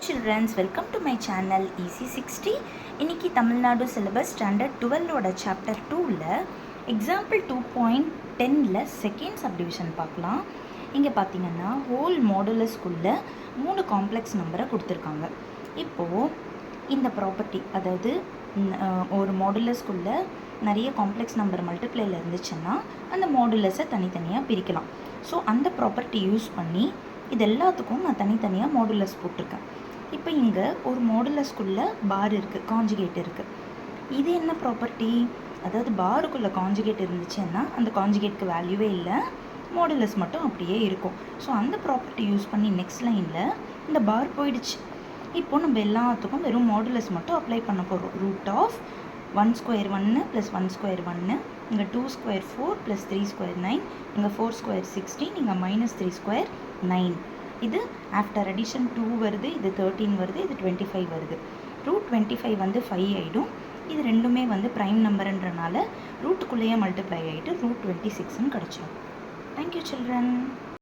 Childrens, welcome to my channel EC60. இன்னைக்கு Tamil Nadu syllabus standard 12ஓட chapter 2ல எக்ஸாம்பிள் 2.10ல செகண்ட் சப்டிவிஷன் பார்க்கலாம். இங்கே பார்த்தீங்கன்னா ஹோல் மாடுலஸ்குள்ள 3 காம்ப்ளெக்ஸ் நம்பரை கொடுத்துருக்காங்க. இப்போது இந்த ப்ராப்பர்ட்டி, அதாவது ஒரு மாடுலஸ்குள்ள நிறைய காம்ப்ளெக்ஸ் நம்பர் மல்டிப்ளைல இருந்துச்சுன்னா அந்த மாடுலஸை தனித்தனியாக பிரிக்கலாம். ஸோ அந்த ப்ராப்பர்ட்டி யூஸ் பண்ணி இது எல்லாத்துக்கும் நான் தனித்தனியாக மாடுலஸ் போட்டிருக்கேன். இப்போ இங்கே ஒரு மாடுலஸ்குள்ளே பார் இருக்குது, காஞ்சுகேட் இருக்குது. இது என்ன ப்ராப்பர்ட்டி? அதாவது பாருக்குள்ளே காஞ்சுகேட் இருந்துச்சுன்னா அந்த காஞ்சுகேட்க்கு வேல்யூவே இல்லை, மாடுலஸ் மட்டும் அப்படியே இருக்கும். ஸோ அந்த ப்ராப்பர்ட்டி யூஸ் பண்ணி நெக்ஸ்ட் லைனில் இந்த பார் போயிடுச்சு. இப்போது நம்ம எல்லாத்துக்கும் வெறும் மாடுலஸ் மட்டும் அப்ளை பண்ண போகிறோம். ரூட் ஆஃப் 1 ஸ்கொயர் 1 + 1 ஸ்கொயர் 1, இங்கே 2 ஸ்கொயர் 4 + 3 ஸ்கொயர் 9, இங்கே 4 ஸ்கொயர் 16, இங்கே -3 ஸ்கொயர் 9. இது ஆஃப்டர் அடிஷன் 2 வருது, இது 13 வருது, இது 25 வருது. ரூட் 25 வந்து 5 ஆகிடும். இது ரெண்டுமே வந்து ப்ரைம் நம்பர்ன்றனால ரூட்டுக்குள்ளேயே மல்டிப்ளை ஆகிட்டு ரூட் 26ன்னு கிடச்சிடும். Thank you children.